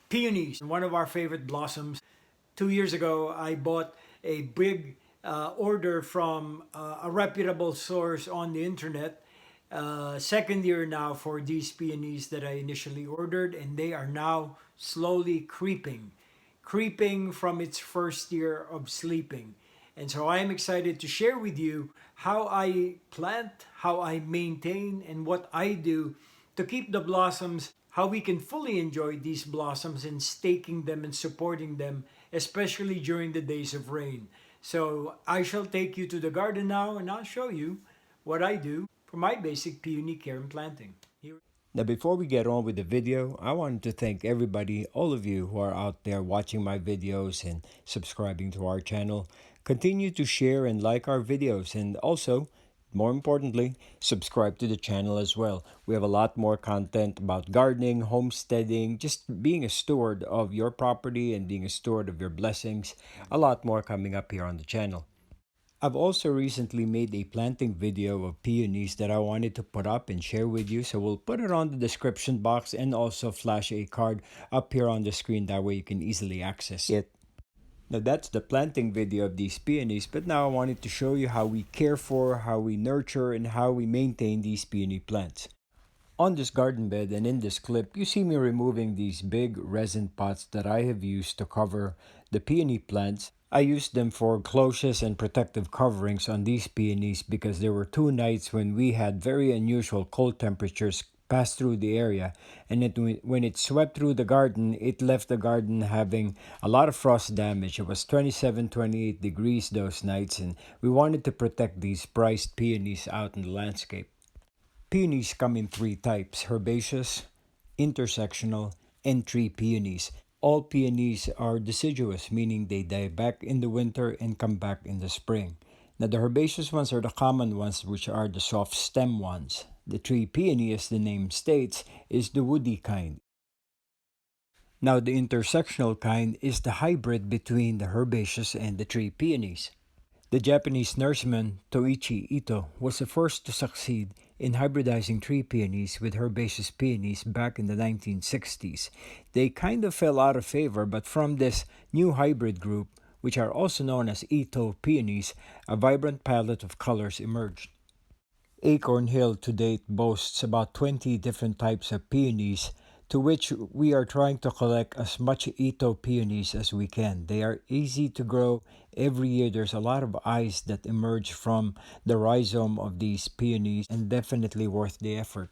Peonies, one of our favorite blossoms. 2 years ago, I bought a big order from a reputable source on the internet. Second year now for these peonies that I initially ordered, and they are now slowly creeping from its first year of sleeping. And so I am excited to share with you how I plant, how I maintain, and what I do to keep the blossoms, how we can fully enjoy these blossoms and staking them and supporting them, especially during the days of rain. So I shall take you to the garden now and I'll show you what I do for my basic peony care and planting. Now, before we get on with the video, I wanted to thank everybody, all of you who are out there watching my videos and subscribing to our channel. Continue to share and like our videos, and also, more importantly, subscribe to the channel as well. We have a lot more content about gardening, homesteading, just being a steward of your property and being a steward of your blessings. A lot more coming up here on the channel. I've also recently made a planting video of peonies that I wanted to put up and share with you, so we'll put it on the description box and also flash a card up here on the screen, that way you can easily access it. Now that's the planting video of these peonies, but now I wanted to show you how we care for, how we nurture, and how we maintain these peony plants. On this garden bed and in this clip, you see me removing these big resin pots that I have used to cover the peony plants. I used them for cloches and protective coverings on these peonies because there were 2 nights when we had very unusual cold temperatures pass through the area, and when it swept through the garden, it left the garden having a lot of frost damage. It was 27, 28 degrees those nights, and we wanted to protect these prized peonies out in the landscape. Peonies come in 3 types: herbaceous, intersectional, and tree peonies. All peonies are deciduous, meaning they die back in the winter and come back in the spring. Now, the herbaceous ones are the common ones, which are the soft stem ones. The tree peony, as the name states, is the woody kind. Now, the intersectional kind is the hybrid between the herbaceous and the tree peonies. The Japanese nurseman Toichi Itoh was the first to succeed in hybridizing tree peonies with herbaceous peonies back in the 1960s. They kind of fell out of favor, but from this new hybrid group, which are also known as Itoh peonies, a vibrant palette of colors emerged. Acorn Hill to date boasts about 20 different types of peonies, to which we are trying to collect as much Itoh peonies as we can. They are easy to grow. Every year there's a lot of eyes that emerge from the rhizome of these peonies, and definitely worth the effort.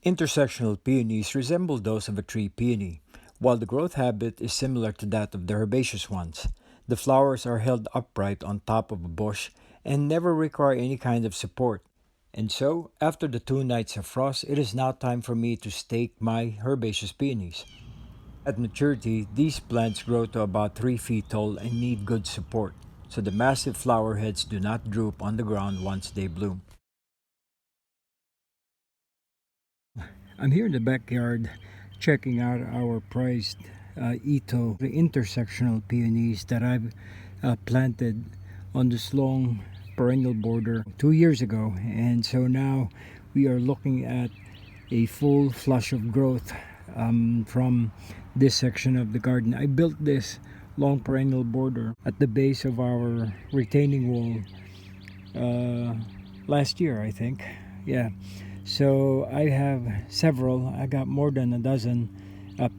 Intersectional peonies resemble those of a tree peony, while the growth habit is similar to that of the herbaceous ones. The flowers are held upright on top of a bush and never require any kind of support. And so, after the 2 nights of frost, it is now time for me to stake my herbaceous peonies. At maturity, these plants grow to about 3 feet tall and need good support, so the massive flower heads do not droop on the ground once they bloom. I'm here in the backyard checking out our prized Itoh Intersectional peonies that I've planted on this long perennial border 2 years ago, and so now we are looking at a full flush of growth from this section of the garden. I built this long perennial border at the base of our retaining wall last year, I think. Yeah, so I have several. I got more than a dozen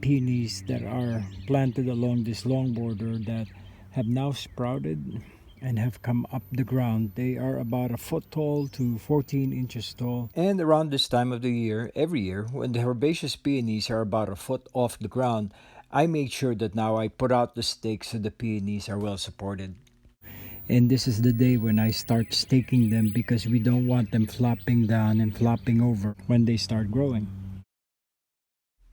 peonies that are planted along this long border that have now sprouted and have come up the ground. They are about a foot tall to 14 inches tall. And around this time of the year, every year, when the herbaceous peonies are about a foot off the ground, I make sure that now I put out the stakes so the peonies are well supported. And this is the day when I start staking them because we don't want them flopping down and flopping over when they start growing.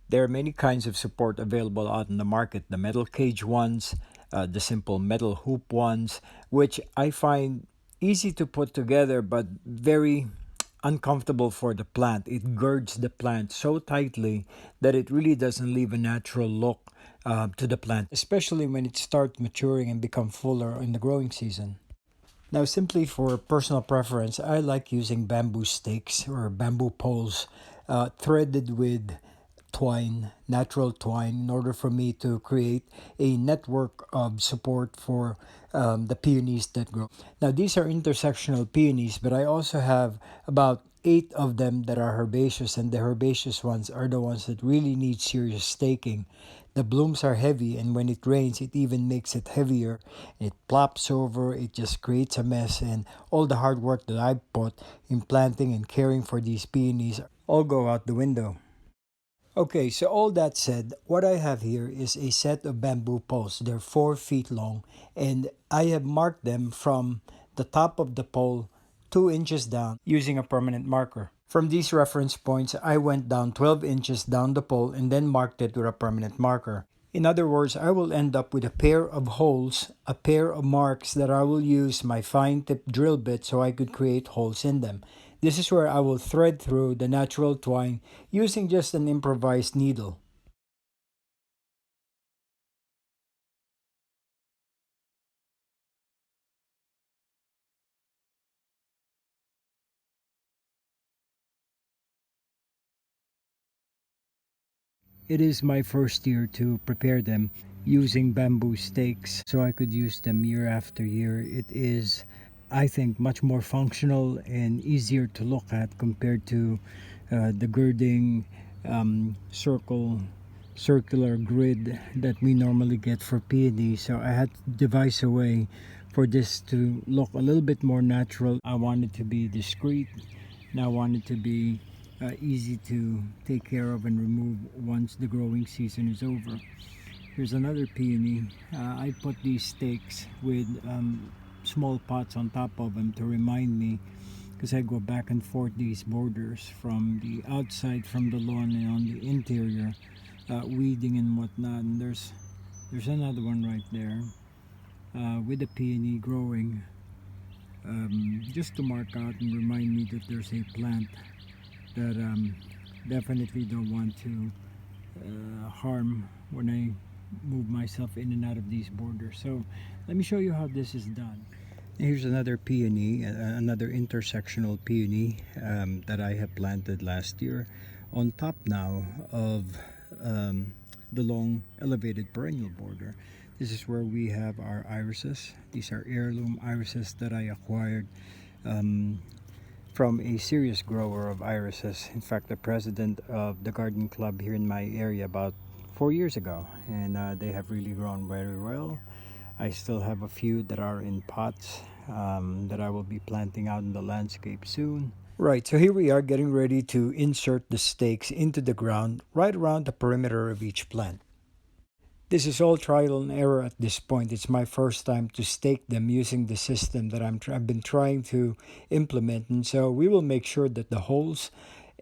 There are many kinds of support available out in the market: the metal cage ones, the simple metal hoop ones, which I find easy to put together but very uncomfortable for the plant. It girds the plant so tightly that it really doesn't leave a natural look to the plant, especially when it starts maturing and become fuller in the growing season. Now, simply for personal preference, I like using bamboo stakes or bamboo poles threaded with twine, natural twine, in order for me to create a network of support for the peonies that grow. Now, these are intersectional peonies, but I also have about 8 of them that are herbaceous, and the herbaceous ones are the ones that really need serious staking. The blooms are heavy, and when it rains, it even makes it heavier. It plops over, it just creates a mess, and all the hard work that I put in planting and caring for these peonies all go out the window. Okay, so all that said, what I have here is a set of bamboo poles. They're 4 feet long, and I have marked them from the top of the pole 2 inches down using a permanent marker. From these reference points, I went down 12 inches down the pole and then marked it with a permanent marker. In other words, I will end up with a pair of holes, a pair of marks that I will use my fine tip drill bit so I could create holes in them. This is where I will thread through the natural twine using just an improvised needle. It is my first year to prepare them using bamboo stakes so I could use them year after year. It is, I think, much more functional and easier to look at compared to the girding circular grid that we normally get for peony. So I had to devise a way for this to look a little bit more natural. I wanted to be discreet, and I wanted to be easy to take care of and remove once the growing season is over. Here's another peony. I put these stakes with small pots on top of them to remind me, because I go back and forth these borders from the outside, from the lawn, and on the interior, weeding and whatnot. And there's another one right there with a peony growing, just to mark out and remind me that there's a plant that definitely don't want to harm when I move myself in and out of these borders. So let me show you how this is done. Here's another peony, another intersectional peony that I have planted last year on top now of the long elevated perennial border. This is where we have our irises. These are heirloom irises that I acquired from a serious grower of irises. In fact, the president of the garden club here in my area about 4 years ago, and they have really grown very well. I still have a few that are in pots that I will be planting out in the landscape soon. Right, so here we are getting ready to insert the stakes into the ground right around the perimeter of each plant. This is all trial and error at this point. It's my first time to stake them using the system that I've been trying to implement. And so we will make sure that the holes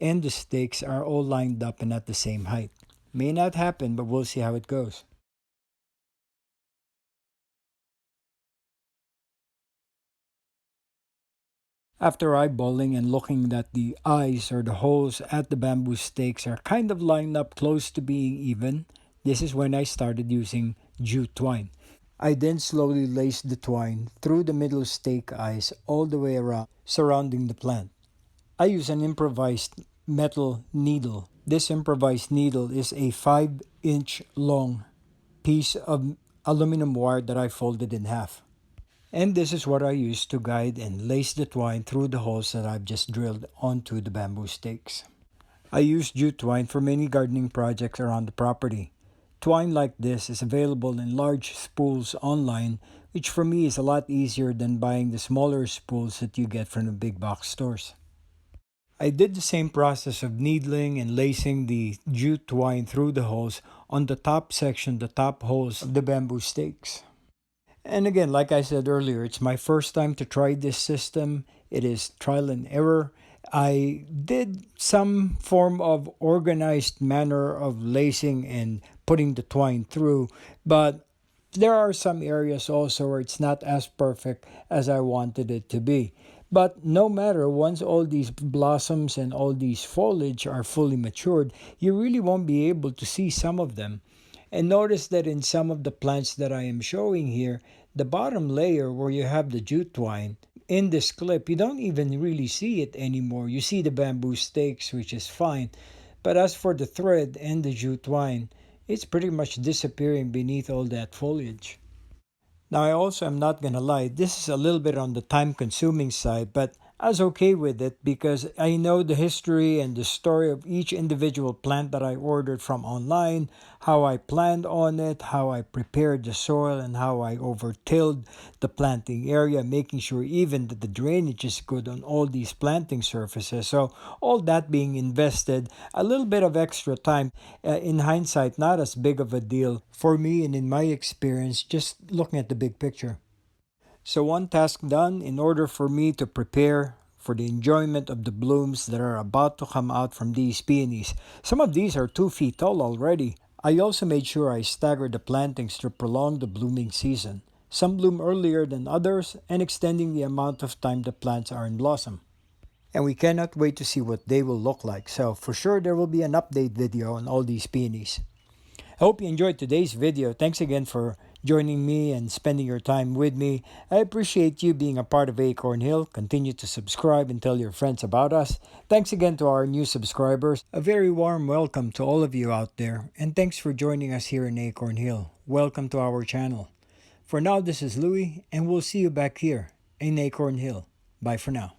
and the stakes are all lined up and at the same height. May not happen, but we'll see how it goes. After eyeballing and looking that the eyes or the holes at the bamboo stakes are kind of lined up close to being even, this is when I started using jute twine. I then slowly laced the twine through the middle stake eyes all the way around, surrounding the plant. I use an improvised metal needle. This improvised needle is a 5-inch long piece of aluminum wire that I folded in half. And this is what I use to guide and lace the twine through the holes that I've just drilled onto the bamboo stakes. I use jute twine for many gardening projects around the property. Twine like this is available in large spools online, which for me is a lot easier than buying the smaller spools that you get from the big box stores. I did the same process of needling and lacing the jute twine through the holes on the top section, the top holes of the bamboo stakes. And again, like I said earlier, it's my first time to try this system. It is trial and error. I did some form of organized manner of lacing and putting the twine through, but there are some areas also where it's not as perfect as I wanted it to be. But no matter, once all these blossoms and all these foliage are fully matured, you really won't be able to see some of them. And notice that in some of the plants that I am showing here, the bottom layer where you have the jute twine, in this clip, you don't even really see it anymore. You see the bamboo stakes, which is fine. But as for the thread and the jute twine, it's pretty much disappearing beneath all that foliage. Now, I also am not gonna lie, this is a little bit on the time consuming side, but I was okay with it because I know the history and the story of each individual plant that I ordered from online, how I planned on it, how I prepared the soil, and how I over-tilled the planting area, making sure even that the drainage is good on all these planting surfaces. So, all that being invested, a little bit of extra time, in hindsight, not as big of a deal for me and in my experience, just looking at the big picture. So, one task done in order for me to prepare for the enjoyment of the blooms that are about to come out from these peonies. Some of these are 2 feet tall already. I also made sure I staggered the plantings to prolong the blooming season. Some bloom earlier than others and extending the amount of time the plants are in blossom. And we cannot wait to see what they will look like. So for sure there will be an update video on all these peonies. I hope you enjoyed today's video. Thanks again for joining me and spending your time with me. I appreciate you being a part of Acorn Hill. Continue to subscribe and tell your friends about us. Thanks again to our new subscribers. A very warm welcome to all of you out there. And thanks for joining us here in Acorn Hill. Welcome to our channel. For now, this is Louie, and we'll see you back here in Acorn Hill. Bye for now.